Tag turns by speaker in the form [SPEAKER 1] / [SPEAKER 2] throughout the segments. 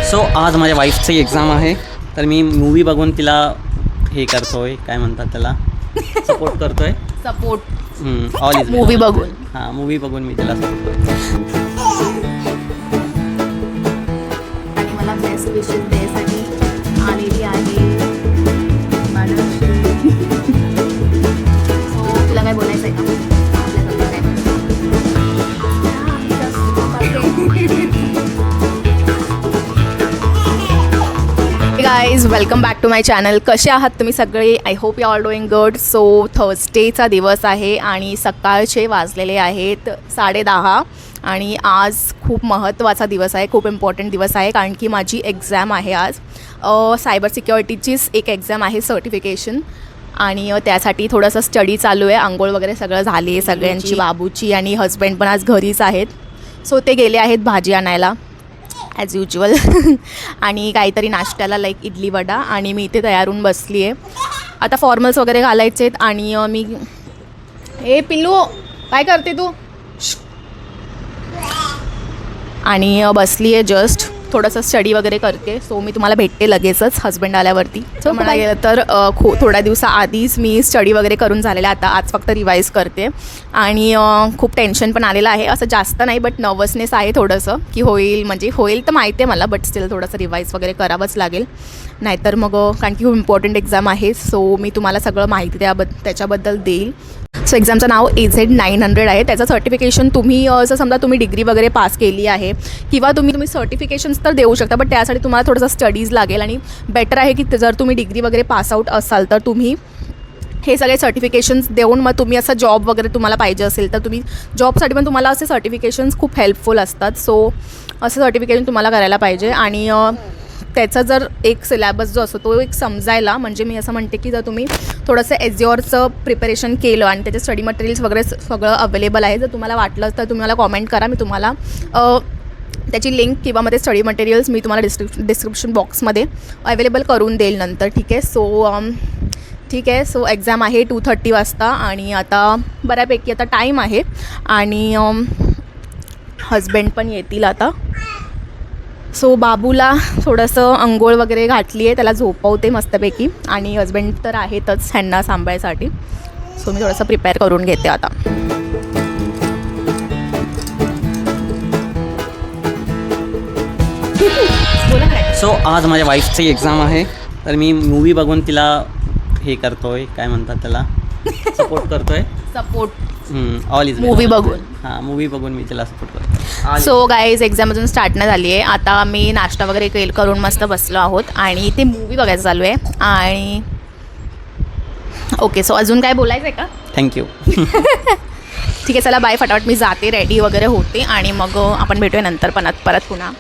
[SPEAKER 1] So आज माझ्या वाईफची exam आहे, तर मी मूवी बघून तिला हे करतोय, काय म्हणतात त्याला, सपोर्ट करतोय.
[SPEAKER 2] सपोर्ट
[SPEAKER 1] ऑल इज
[SPEAKER 2] मूवी बघून.
[SPEAKER 1] हां, मूवी बघून मी तिला सपोर्ट करतो.
[SPEAKER 2] आणि मला बेस्ट विशेस द्यायसाठी आलेली आहे सो तुला काय बोलायचं आहे का? Guys, welcome back to my channel. कसे आहात तुम्ही सगळे? I hope you are doing good. So थर्सडेचा दिवस आहे आणि सकाळचे वाजलेले आहेत 10:30 आणि आज खूप महत्त्वाचा दिवस आहे, खूप इम्पॉर्टंट दिवस आहे, कारण की माझी एक्झाम आहे आज. सायबर सिक्युरिटीचीच एक एक्झाम आहे, सर्टिफिकेशन, आणि त्यासाठी थोडंसं स्टडी चालू आहे. आंघोळ वगैरे सगळं झाली आहे सगळ्यांची, बाबूची, आणि हजबंड पण आज घरीच आहेत. सो ते गेले आहेत भाजी आणायला ॲज युज्युअल आणि काहीतरी नाश्त्याला लाईक इडली वडा, आणि मी इथे तयार होऊन बसली आहे. आता फॉर्मल्स वगैरे घालायचे आहेत आणि मी पिल्लू काय करते तू? आणि बसली आहे, जस्ट थोडंसं स्टडी वगैरे करते. सो मी तुम्हाला भेटते लगेचच हजबंड आल्यावरती. सो मला गेलं तर थोड्या दिवसाआधीच मी स्टडी वगैरे करून झालेलं, आता आज फक्त रिवाईज करते. आणि खूप टेन्शन पण आलेलं आहे, असं जास्त नाही, बट नर्वसनेस आहे थोडंसं, की होईल तर माहिती आहे मला, बट स्टील थोडंसं रिवाईज वगैरे करावंच लागेल, नाहीतर मग कारण की खूप इम्पॉर्टंट एक्झाम आहे. सो मी तुम्हाला सगळं माहिती त्याच्याबद्दल देईल. सो एक्झामचं नाव AZ900 आहे. त्याचं सर्टिफिकेशन तुम्ही जर समजा तुम्ही डिग्री वगैरे पास केली आहे किंवा तुम्ही सर्टिफिकेशन्स तर देऊ शकता, बट त्यासाठी तुम्हाला थोडंसं स्टडीज लागेल. आणि बेटर आहे की जर तुम्ही डिग्री वगैरे पासआउट असाल तर तुम्ही हे सगळे सर्टिफिकेशन्स देऊन मग तुम्ही असं जॉब वगैरे तुम्हाला पाहिजे असेल तर तुम्ही जॉबसाठी पण तुम्हाला असे सर्टिफिकेशन्स खूप हेल्पफुल असतात. सो असं सर्टिफिकेशन तुम्हाला करायला पाहिजे. आणि त्याचा जर एक सिलॅबस जो असतो तो एक समजायला, म्हणजे मी असं म्हणते की जर तुम्ही थोडंसं एज्युअरचं प्रिपरेशन केलं आणि त्याचे स्टडी मटेरियल्स वगैरे सगळं अवेलेबल आहे, जर तुम्हाला वाटलं तर तुम्ही मला कॉमेंट करा, मी तुम्हाला त्याची लिंक किंवा मध्ये स्टडी मटेरियल्स मी तुम्हाला डिस्क्रिप्शन बॉक्समध्ये अवेलेबल करून देईल नंतर. ठीक आहे. सो एक्झाम आहे 2:30 वाजता आणि आता बऱ्यापैकी आता टाईम आहे आणि हजबंड पण येतील आता. सो बाबूला थोडंसं अंघोळ वगैरे घातली आहे, त्याला झोपवते मस्तपैकी, आणि हजबंड तर आहेतच ह्यांना सांभाळायसाठी. सो मी थोडंसं प्रिपेअर करून घेते आता.
[SPEAKER 1] सो आज माझ्या वाईफची एक्झाम आहे, तर मी मूवी बघून तिला हे करतोय, काय म्हणतात त्याला, सपोर्ट करतोय. ऑल इज
[SPEAKER 2] मूवी बघून.
[SPEAKER 1] हां, मूवी बघून मी तिला सपोर्ट करतो.
[SPEAKER 2] सो गाईज, एक्झाम अजून स्टार्ट नाही झाली आहे. आता मी नाश्ता वगैरे करून मस्त बसलो आहोत आणि ते मूवी बघायचं चालू आहे. आणि ओके, सो अजून काय बोलायचं आहे का?
[SPEAKER 1] थँक्यू.
[SPEAKER 2] ठीक आहे, चला बाय, फटाफट मी जाते, रेडी वगैरे होते आणि मग आपण भेटूया नंतर परत पुन्हा.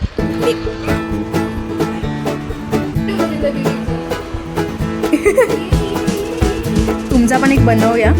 [SPEAKER 2] तुमचा पण एक बनवूया,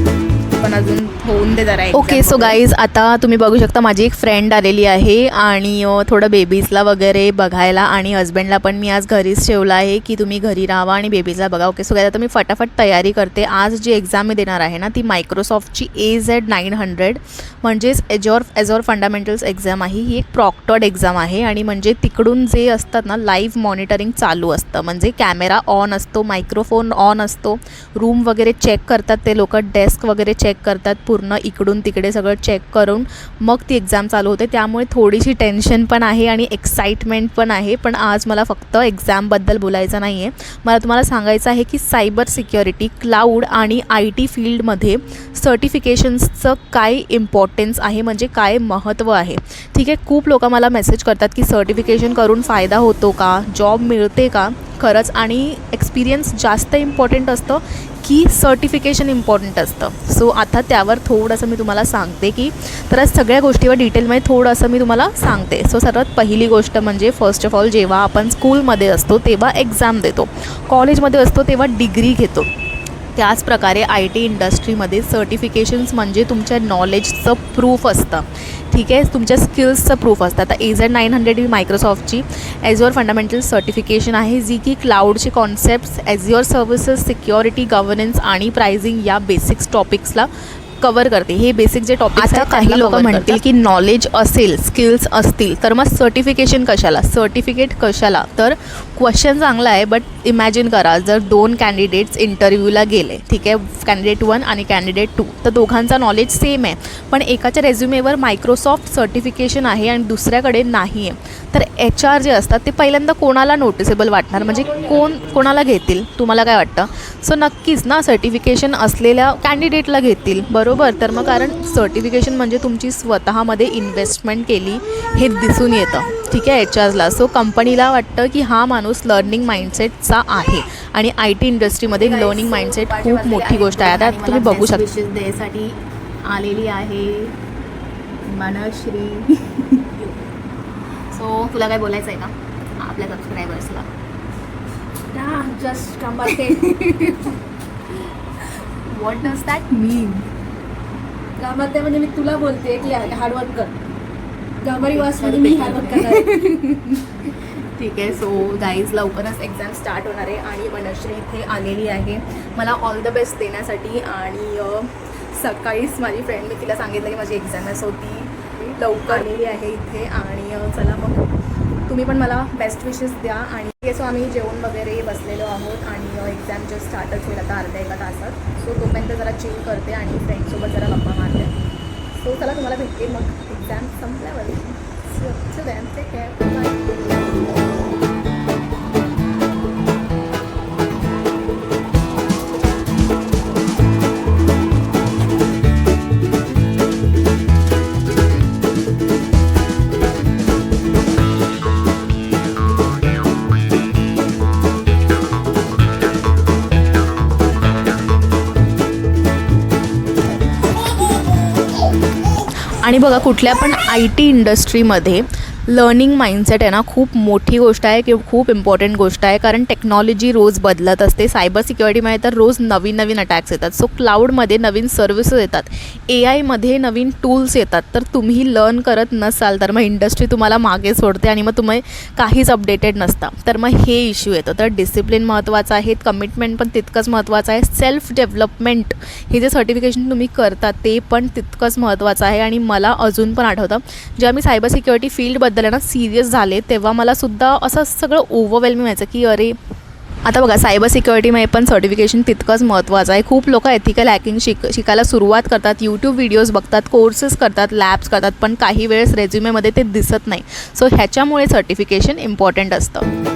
[SPEAKER 2] पण अजून होऊन दे जरा. ओके, सो गाईज, आता तुम्ही बघू शकता माझी एक फ्रेंड आलेली आहे आणि थोडं बेबीजला वगैरे बघायला, आणि हजबंडला पण मी आज घरीच ठेवलं आहे की तुम्ही घरी राहावा आणि बेबीजला बघा. ओके, सो गाईज, आता मी फटाफट तयारी करते. आज जी एक्झाम मी देणार आहे ना, ती मायक्रोसॉफ्टची AZ900 म्हणजेच एजॉर फंडामेंटल्स एक्झाम आहे. ही एक प्रॉक्टर्ड एक्झाम आहे आणि म्हणजे तिकडून जे असतात ना, लाईव्ह मॉनिटरिंग चालू असतं, म्हणजे कॅमेरा ऑन असतो, मायक्रोफोन ऑन असतो, रूम वगैरे चेक करतात ते लोक, डेस्क वगैरे चेक करतात, पूर्ण इकडून तिकडे सगळं चेक करून मग ती एक्झाम चालू होते. त्यामुळे थोडीशी टेन्शन पण आहे आणि एक्साइटमेंट पण आहे. पण आज मला फक्त एक्झामबद्दल बोलायचं नाही आहे, मला तुम्हाला सांगायचं आहे की सायबर सिक्युरिटी, क्लाउड आणि IT फील्डमध्ये सर्टिफिकेशन्सचं काय इम्पॉर्टन्स आहे, म्हणजे काय महत्त्व आहे. ठीक आहे, खूप लोक मला मेसेज करतात की सर्टिफिकेशन करून फायदा होतो का, जॉब मिळते का? खरंच, आणि एक्सपिरियन्स जास्त इम्पॉर्टंट असतं की सर्टिफिकेशन इम्पॉर्टंट असतं. सो आता त्यावर थोडंसं मी तुम्हाला सांगते की तर सगळ्या गोष्टीवर डिटेलमध्ये थोडंसं मी तुम्हाला सांगते. सो सर्वात पहिली गोष्ट म्हणजे फर्स्ट ऑफ ऑल, जेव्हा आपण स्कूलमध्ये असतो तेव्हा एक्झाम देतो, कॉलेजमध्ये असतो तेव्हा डिग्री घेतो, त्याचप्रकारे IT इंडस्ट्रीमध्ये सर्टिफिकेशन्स म्हणजे तुमच्या नॉलेजचं प्रूफ असतं. ठीक आहे, तुमच्या स्किल्सचं प्रूफ असतं. आता AZ900 ही मायक्रोसॉफ्टची एज्युअर फंडामेंटल्स सर्टिफिकेशन आहे, जी की क्लाउडचे कॉन्सेप्ट्स, एज्युअर सर्व्हिसेस, सिक्युरिटी, गव्हर्नन्स आणि प्रायझिंग या बेसिक्स टॉपिक्सला कव्हर करते. हे बेसिक जे टॉपिक आता काही लोक म्हणतील की नॉलेज असेल, स्किल्स असतील तर मग सर्टिफिकेशन कशाला, सर्टिफिकेट कशाला. तर क्वेश्चन चांगला आहे, बट इमॅजिन करा जर 2 कॅन्डिडेट्स इंटरव्ह्यूला गेले, ठीक आहे, कॅन्डिडेट 1 आणि कॅन्डिडेट 2, तर दोघांचा नॉलेज सेम आहे, पण एकाच्या रेझ्युमेवर मायक्रोसॉफ्ट सर्टिफिकेशन आहे आणि दुसऱ्याकडे नाही आहे. तर HR जे असतात ते पहिल्यांदा कोणाला नोटिसेबल वाटणार, म्हणजे कोणाला घेतील, तुम्हाला काय वाटतं? सो नक्कीच ना सर्टिफिकेशन असलेल्या कॅन्डिडेटला घेतील, बरोबर. तर मग कारण सर्टिफिकेशन म्हणजे तुमची स्वतःमध्ये इन्व्हेस्टमेंट केली हे दिसून येतं, ठीक आहे, HRला. सो कंपनीला वाटतं की हा माणूस लर्निंग माइंडसेटचा आहे आणि IT इंडस्ट्रीमध्ये लर्निंग माइंडसेट खूप मोठी गोष्ट आहे. आता तुम्ही बघू शकता विशेष द्यायसाठी आलेली आहे मनश्री. सो तुला काय बोलायचं आहे का आपल्या सबस्क्रायबर्सला?
[SPEAKER 3] जस्ट कामाते.
[SPEAKER 2] व्हॉट डज दॅट मीन?
[SPEAKER 3] कामाते म्हणजे मी तुला बोलते की हार्डवर्क कर. गांभारी वास म्हणजे मी हार्डवर्क करणार.
[SPEAKER 2] ठीक आहे. सो गाईज लवकरच एक्झाम स्टार्ट होणार आहे आणि मनश्री इथे आलेली आहे मला ऑल द बेस्ट देण्यासाठी. आणि सकाळीच माझी फ्रेंड, मी तिला सांगितलं की माझी एक्झाम आहे, सो ती लवकर आलेली आहे इथे. आणि चला मग तुम्ही पण मला बेस्ट विशेस द्या. आणि सो आम्ही जेवण वगैरे बसलेलो आहोत आणि एक्झाम जस्ट स्टार्टच होईल आता अर्ध्या एका तासात. सो तोपर्यंत जरा चिल करते आणि फ्रेंड्ससोबत जरा गप्पा मारते. सो चला तुम्हाला भेटते मग एक्झाम संपल्यावर. So then take care, bye. आणि बघा कुठल्या पण IT इंडस्ट्रीमध्ये लर्निंग माइंडसेट आहे ना खूप मोठी गोष्ट आहे किंवा खूप इम्पॉर्टंट गोष्ट आहे. कारण टेक्नॉलॉजी रोज बदलत असते. सायबर सिक्युरिटीमध्ये तर रोज नवीन नवीन अटॅक्स येतात. सो क्लाउडमध्ये नवीन सर्व्हिसेस येतात, AI मध्ये नवीन टूल्स येतात. तर तुम्ही लर्न करत नसाल तर मग इंडस्ट्री तुम्हाला मागे सोडते आणि मग तुम्ही काहीच अपडेटेड नसता. तर मग हे इश्यू येतं. तर डिसिप्लिन महत्त्वाचं आहे, कमिटमेंट पण तितकंच महत्त्वाचं आहे, सेल्फ डेव्हलपमेंट हे जे सर्टिफिकेशन तुम्ही करता ते पण तितकंच महत्त्वाचं आहे. आणि मला अजून पण आठवतं जेव्हा मी सायबर सिक्युरिटी फील्डबद्दल ना सिरियस झाले तेव्हा मला सुद्धा असं सगळं ओव्हरवेल्मिंग व्हायचं की अरे आता बघा सायबर सिक्युरिटीमध्ये पण सर्टिफिकेशन तितकंच महत्त्वाचं आहे. खूप लोक एथिकल हॅकिंग शिकायला सुरुवात करतात, यूट्यूब व्हिडिओज बघतात, कोर्सेस करतात, लॅब्स करतात, पण काही वेळेस रेझ्युमेमध्ये ते दिसत नाही. सो ह्याच्यामुळे सर्टिफिकेशन इम्पॉर्टंट असतं.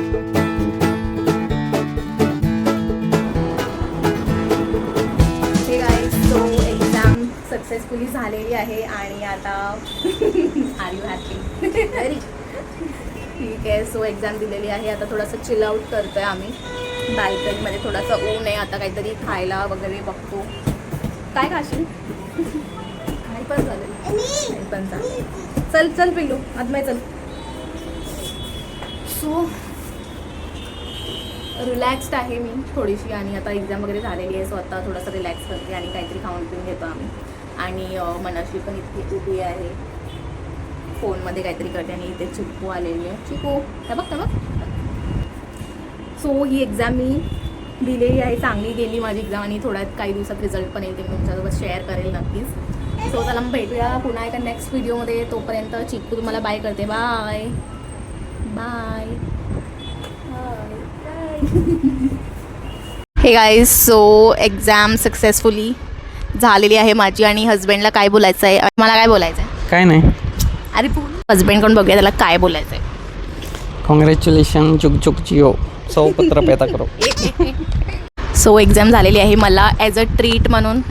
[SPEAKER 2] सक्सेसफुली झालेली आहे आणि आता आर यू हॅपी? ठीक आहे. सो एक्झाम दिलेली आहे, आता थोडंसं चिल आउट करतो आहे आम्ही बाल्कनीमध्ये. थोडंसं ऊन आहे, आता काहीतरी खायला वगैरे बघतो. काय खाशील? काय पण चालेल, काय पण चालेल. चल चल पिल्लू आतमध्ये चल. सो रिलॅक्स्ड आहे मी थोडीशी आणि आता एक्झाम वगैरे झालेली आहे. सो आता थोडंसं रिलॅक्स करते आणि काहीतरी खाऊन पिऊन घेतो आम्ही. आणि मनश्री पण इतकी उभी आहे, फोनमध्ये काहीतरी करते. आणि इथे चिकू आलेली आहे. चिकू हे बघ, सो ही एक्झाम मी दिलेली आहे, चांगली गेली माझी एक्झाम. आणि थोड्यात काही दिवसात रिझल्ट पण येईल, ते मी तुमच्यासोबत शेअर करेल नक्कीच. सो चला मग भेटूया पुन्हा एका नेक्स्ट व्हिडिओमध्ये. तोपर्यंत चिकू तुम्हाला बाय करते. Bye bye. Hey guys, so exam successfully झालेली आहे माझी. आणि हजबंडला काय बोलायचं आहे, मला काय बोलायचं आहे?
[SPEAKER 1] काय नाही.
[SPEAKER 2] अरे तू हजबंडकडून बघूया त्याला काय बोलायचं आहे.
[SPEAKER 1] कॉंग्रॅच्युलेशन, जुग जुग जिओ, 100 पत्र पैदा करो.
[SPEAKER 2] सो एक्झाम झालेली आहे. मला ॲज अ ट्रीट म्हणून